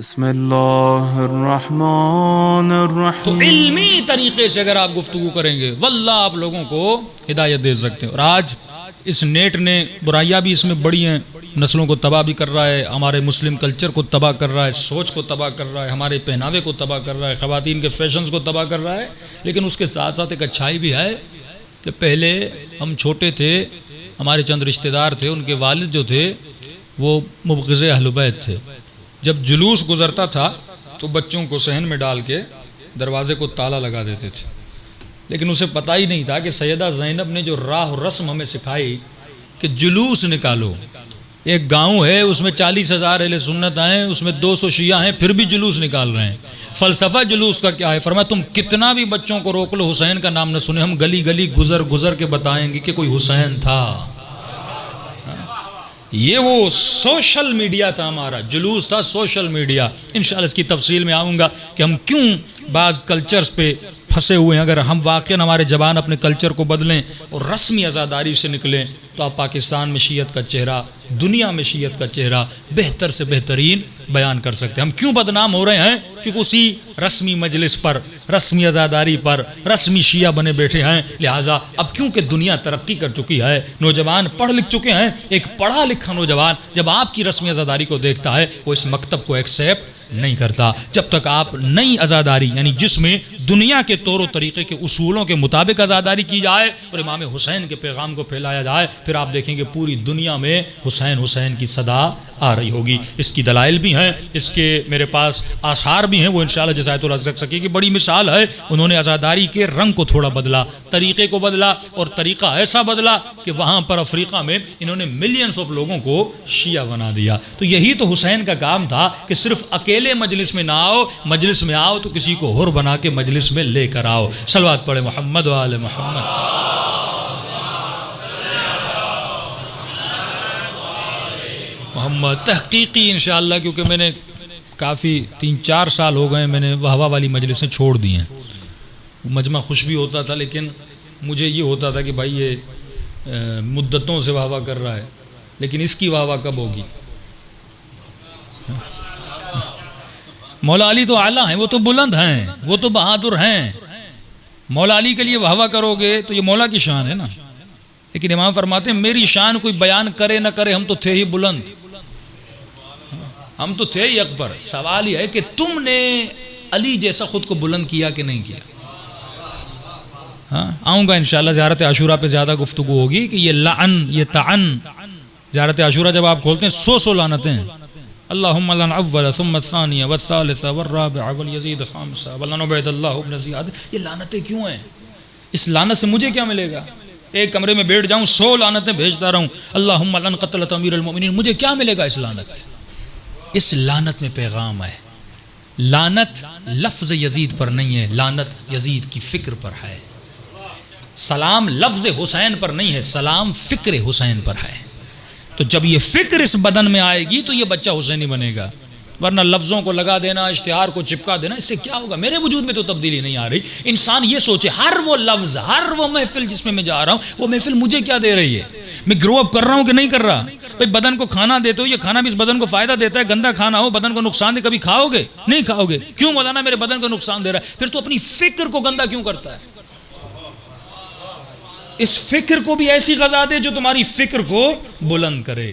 بسم اللہ الرحمن تو الرحیم. علمی طریقے سے اگر آپ گفتگو کریں گے واللہ آپ لوگوں کو ہدایت دے سکتے ہیں. اور آج اس نیٹ نے برائیاں بھی اس میں بڑی ہیں، نسلوں کو تباہ بھی کر رہا ہے، ہمارے مسلم کلچر کو تباہ کر رہا ہے، سوچ کو تباہ کر رہا ہے، ہمارے پہناوے کو تباہ کر رہا ہے، خواتین کے فیشنز کو تباہ کر رہا ہے. لیکن اس کے ساتھ ساتھ ایک اچھائی بھی ہے کہ پہلے ہم چھوٹے تھے، ہمارے چند رشتہ دار تھے، ان کے والد جو تھے وہ مبغض اہل بیت تھے. جب جلوس گزرتا تھا تو بچوں کو صحن میں ڈال کے دروازے کو تالا لگا دیتے تھے. لیکن اسے پتہ ہی نہیں تھا کہ سیدہ زینب نے جو راہ و رسم ہمیں سکھائی کہ جلوس نکالو. ایک گاؤں ہے، اس میں 40,000 اہل سنت آئیں، اس میں 200 شیعہ ہیں، پھر بھی جلوس نکال رہے ہیں. فلسفہ جلوس کا کیا ہے؟ فرمایا تم کتنا بھی بچوں کو روک لو، حسین کا نام نہ سنے، ہم گلی گلی گزر گزر کے بتائیں گے کہ کوئی حسین تھا. یہ وہ سوشل میڈیا تھا، ہمارا جلوس تھا سوشل میڈیا. انشاءاللہ اس کی تفصیل میں آؤں گا کہ ہم کیوں بعض کلچرز پہ پھنسے ہوئے ہیں. اگر ہم واقعاً ہمارے جوان اپنے کلچر کو بدلیں اور رسمی عزاداری سے نکلیں تو آپ پاکستان میں شیعت کا چہرہ، دنیا میں شیعت کا چہرہ بہتر سے بہترین بیان کر سکتے ہیں. ہم کیوں بدنام ہو رہے ہیں؟ کیونکہ اسی رسمی مجلس پر، رسمی عزاداری پر رسمی شیعہ بنے بیٹھے ہیں. لہٰذا اب کیونکہ دنیا ترقی کر چکی ہے، نوجوان پڑھ لکھ چکے ہیں، ایک پڑھا لکھا نوجوان جب آپ کی رسمی عزاداری کو دیکھتا ہے وہ اس مکتب کو ایکسیپٹ نہیں کرتا. جب تک آپ نئی عزاداری یعنی جس میں دنیا کے طور و طریقے کے اصولوں کے مطابق عزاداری کی جائے اور امام حسین کے پیغام کو پھیلایا جائے، پھر آپ دیکھیں گے پوری دنیا میں حسین حسین کی صدا آ رہی ہوگی. اس کی دلائل بھی ہیں، اس کے میرے پاس آثار بھی ہیں، وہ انشاءاللہ جزائت الرزق سکی کی بڑی مثال ہے. انہوں نے عزاداری کے رنگ کو تھوڑا بدلا، طریقے کو بدلا، اور طریقہ ایسا بدلا کہ وہاں پر افریقہ میں انہوں نے ملینز آف لوگوں کو شیعہ بنا دیا. تو یہی تو حسین کا کام تھا کہ صرف اکیلے مجلس میں نہ آؤ، مجلس میں آؤ تو کسی کو حر بنا کے مجلس میں لے کر آؤ. صلوات پڑھے محمد و آل محمد. محمد تحقیقی انشاءاللہ، کیونکہ میں نے کافی 3-4 سال ہو گئے میں نے واہ والی مجلسیں چھوڑ دی ہیں. مجمع خوش بھی ہوتا تھا لیکن مجھے یہ ہوتا تھا کہ بھائی یہ مدتوں سے واہ کر رہا ہے، لیکن اس کی واہ کب ہوگی؟ مولا علی تو اعلیٰ ہیں، وہ تو بلند ہیں، وہ تو بہادر ہیں. مولا علی کے لیے واہ کرو گے تو یہ مولا کی شان ہے نا. لیکن امام فرماتے ہیں میری شان کوئی بیان کرے نہ کرے، ہم تو تھے ہی بلند، ہم تو تھے ہی اکبر. سوال یہ ہے کہ تم نے علی جیسا خود کو بلند کیا کہ نہیں کیا؟ آؤں گا انشاءاللہ. زیارت عاشورہ پہ زیادہ گفتگو ہوگی کہ یہ لعن، یہ طعن. زیارت عاشورہ جب آپ کھولتے ہیں 100 لعنتیں، اللہم لعن اول ثم الثانیہ والثالثہ والرابعہ والیزید خامسہ ولعن عبید اللہ ابن زیاد. یہ لعنتیں کیوں ہیں؟ اس لعنت سے مجھے کیا ملے گا؟ ایک کمرے میں بیٹھ جاؤں 100 لعنتیں بھیجتا رہوں، اللہم لعن قتلۃ امیر المؤمنین، مجھے کیا ملے گا اس لعنت سے؟ اس لعنت میں پیغام ہے. لعنت لفظ یزید پر نہیں ہے، لعنت یزید کی فکر پر ہے. سلام لفظ حسین پر نہیں ہے، سلام فکر حسین پر ہے. تو جب یہ فکر اس بدن میں آئے گی تو یہ بچہ حسینی بنے گا. ورنہ لفظوں کو لگا دینا، اشتہار کو چپکا دینا، اس سے کیا ہوگا؟ میرے وجود میں تو تبدیلی نہیں آ رہی. انسان یہ سوچے ہر وہ لفظ، ہر وہ محفل جس میں جا رہا ہوں، وہ محفل مجھے کیا دے رہی ہے؟ میں گرو اپ کر رہا ہوں کہ نہیں کر رہا؟ بھائی بدن کو کھانا دیتے ہو، یہ کھانا بھی اس بدن کو فائدہ دیتا ہے. گندا کھانا ہو بدن کو نقصان دے، کبھی کھاؤ گے؟ نہیں کھاؤ گے. کیوں مولانا میرے بدن کو نقصان دے رہا ہے؟ پھر تو اپنی فکر کو گندا کیوں کرتا ہے؟ اس فکر کو بھی ایسی غذا دے جو تمہاری فکر کو بلند کرے.